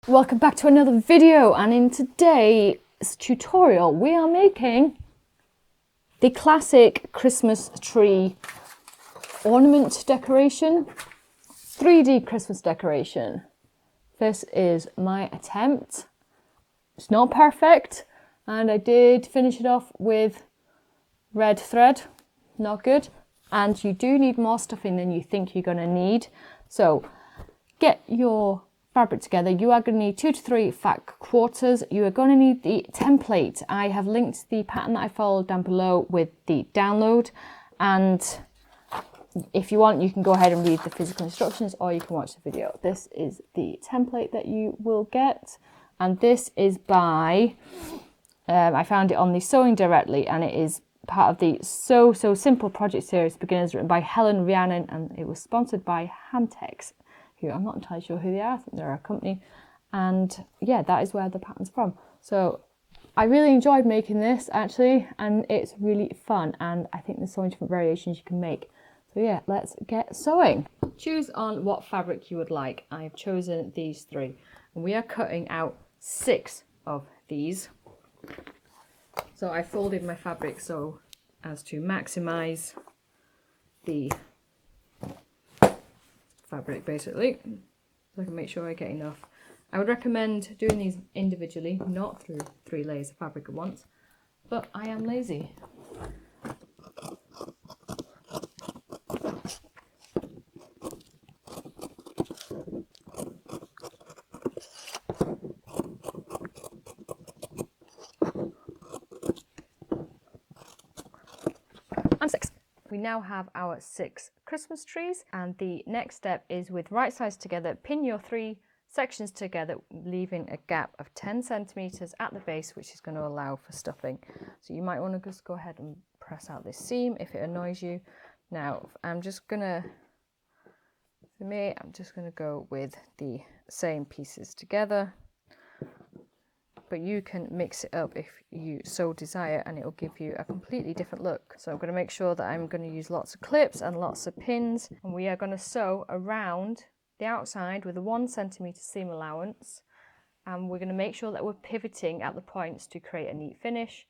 Welcome back to another video, and in today's tutorial we are making the classic Christmas tree ornament decoration, 3D Christmas decoration. This is my attempt. It's not perfect, and I did finish it off with red thread, not good, and you do need more stuffing than you think you're going to need. So get your fabric together. You are going to need 2 to 3 fat quarters. You are going to need the template. I have linked the pattern that I followed down below with the download, and if you want you can go ahead and read the physical instructions or you can watch the video. This is the template that you will get, and this is by I found it on the Sewing Directly, and it is part of the So Simple project series Beginners, written by Helen Rhiannon, and it was sponsored by Hamtex, who I'm not entirely sure who they are. I think they're a company, and yeah, that is where the pattern's from. So I really enjoyed making this actually, and it's really fun, and I think there's so many different variations you can make. So yeah, let's get sewing. Choose on what fabric you would like. I've chosen these 3, and we are cutting out 6 of these. So I folded my fabric so as to maximize the fabric, basically, so I can make sure I get enough. I would recommend doing these individually, not through 3 layers of fabric at once, but I am lazy. And 6. We now have our 6 Christmas trees, and the next step is, with right sides together, pin your 3 sections together, leaving a gap of 10 centimeters at the base, which is going to allow for stuffing. So you might want to just go ahead and press out this seam if it annoys you. Now I'm just going to go with the same pieces together, but you can mix it up if you so desire, and it will give you a completely different look. So I'm going to make sure that I'm going to use lots of clips and lots of pins, and we are going to sew around the outside with a 1 centimeter seam allowance, and we're going to make sure that we're pivoting at the points to create a neat finish.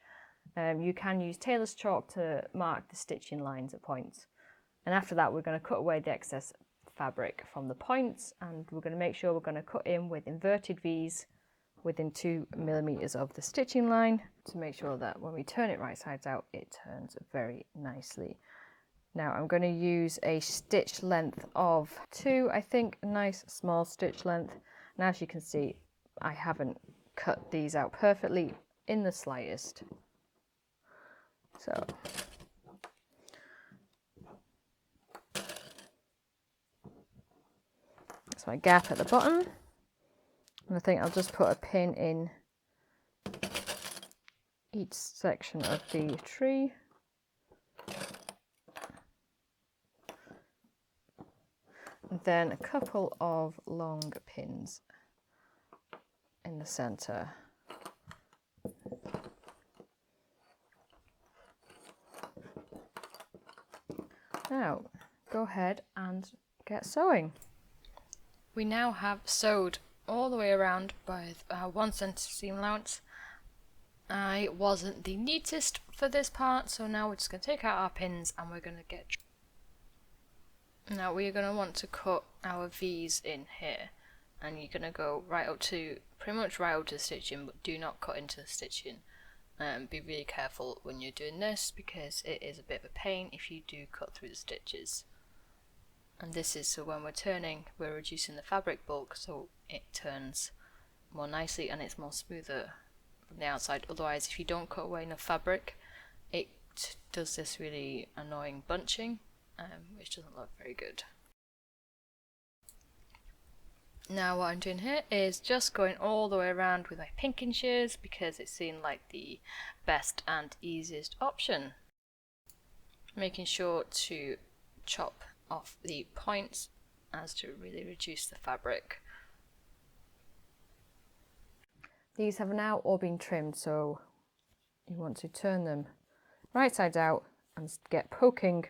You can use tailor's chalk to mark the stitching lines at points, and after that we're going to cut away the excess fabric from the points, and we're going to make sure we're going to cut in with inverted V's within 2 millimeters of the stitching line, to make sure that when we turn it right sides out it turns very nicely. Now I'm going to use a stitch length of 2, I think, a nice small stitch length. And as you can see, I haven't cut these out perfectly in the slightest. So that's my gap at the bottom. And I think I'll just put a pin in each section of the tree. And then a couple of long pins in the center. Now go ahead and get sewing. We now have sewed all the way around with our 1 centimeter seam allowance. I wasn't the neatest for this part, so now we're just going to take out our pins and we're going to get... Now we're going to want to cut our V's in here, and you're going to go right up to, pretty much right up to the stitching, but do not cut into the stitching. Be really careful when you're doing this, because it is a bit of a pain if you do cut through the stitches. And this is so when we're turning, we're reducing the fabric bulk so it turns more nicely and it's more smoother from the outside. Otherwise, if you don't cut away enough fabric, it does this really annoying bunching, which doesn't look very good. Now what I'm doing here is just going all the way around with my pinking shears, because it seemed like the best and easiest option. Making sure to chop off the points as to really reduce the fabric. These have now all been trimmed, so you want to turn them right sides out and get poking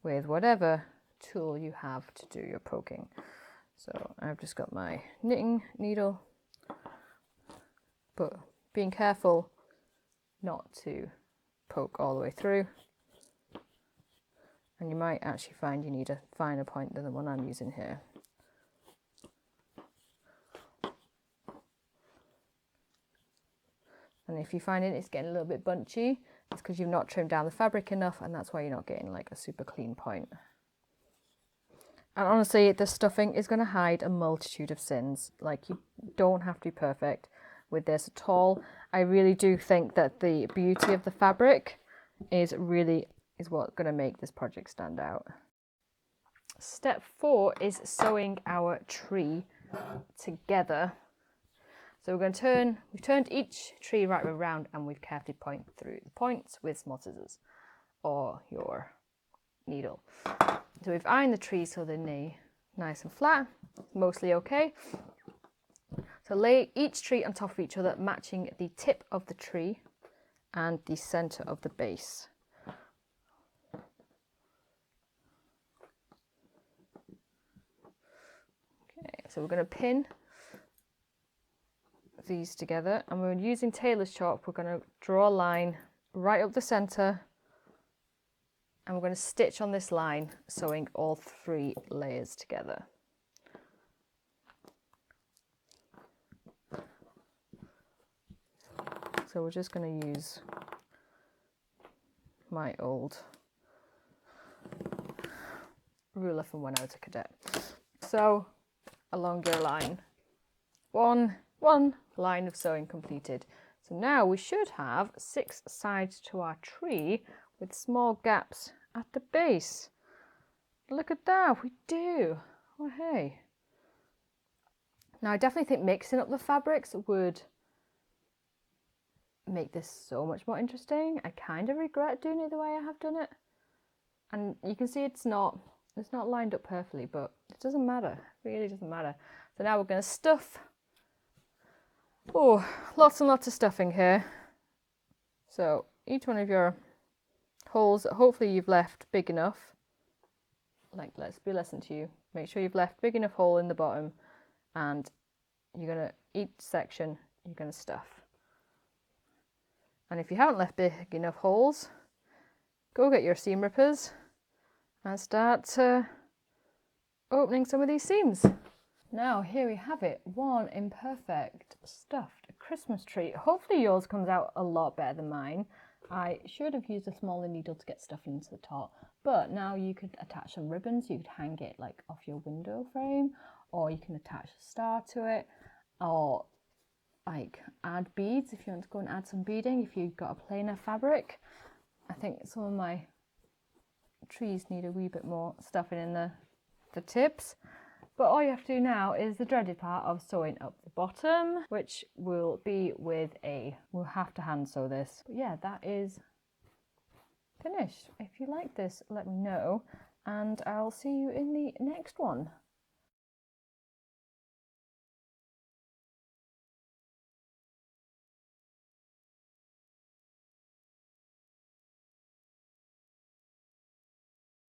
with whatever tool you have to do your poking. So I've just got my knitting needle, but being careful not to poke all the way through. And you might actually find you need a finer point than the one I'm using here. And if you find it's getting a little bit bunchy, it's because you've not trimmed down the fabric enough, and that's why you're not getting like a super clean point. And honestly, the stuffing is going to hide a multitude of sins. Like, you don't have to be perfect with this at all. I really do think that the beauty of the fabric is what's going to make this project stand out. Step 4 is sewing our tree together. So we've turned each tree right around, and we've carefully pointed through the points with small scissors or your needle. So we've ironed the trees so they're nice and flat, mostly okay. So lay each tree on top of each other, matching the tip of the tree and the center of the base. Okay, so we're going to pin these together, and we're using tailor's chalk. We're going to draw a line right up the center, and we're going to stitch on this line, sewing all 3 layers together. So we're just going to use my old ruler from when I was a cadet. So along your line, one line of sewing completed. So now we should have 6 sides to our tree with small gaps at the base. Look at that, we do. Oh hey. Now I definitely think mixing up the fabrics would make this so much more interesting. I kind of regret doing it the way I have done it. And you can see it's not lined up perfectly, but it doesn't matter. It really doesn't matter. So now we're going to stuff. Oh, lots and lots of stuffing here. So each one of your holes, hopefully you've left big enough. Like, let's be a lesson to you. Make sure you've left big enough hole in the bottom, and you're going to, each section, you're going to stuff. And if you haven't left big enough holes, go get your seam rippers and start opening some of these seams. Now here we have it, one imperfect stuffed Christmas tree. Hopefully yours comes out a lot better than mine. I should have used a smaller needle to get stuff into the top, but now you could attach some ribbons. You could hang it like off your window frame, or you can attach a star to it, or like add beads if you want to go and add some beading if you've got a plainer fabric. I think some of my trees need a wee bit more stuffing in the tips. But all you have to do now is the dreaded part of sewing up the bottom, which will be with we'll have to hand sew this. But yeah, that is finished. If you like this, let me know, and I'll see you in the next one.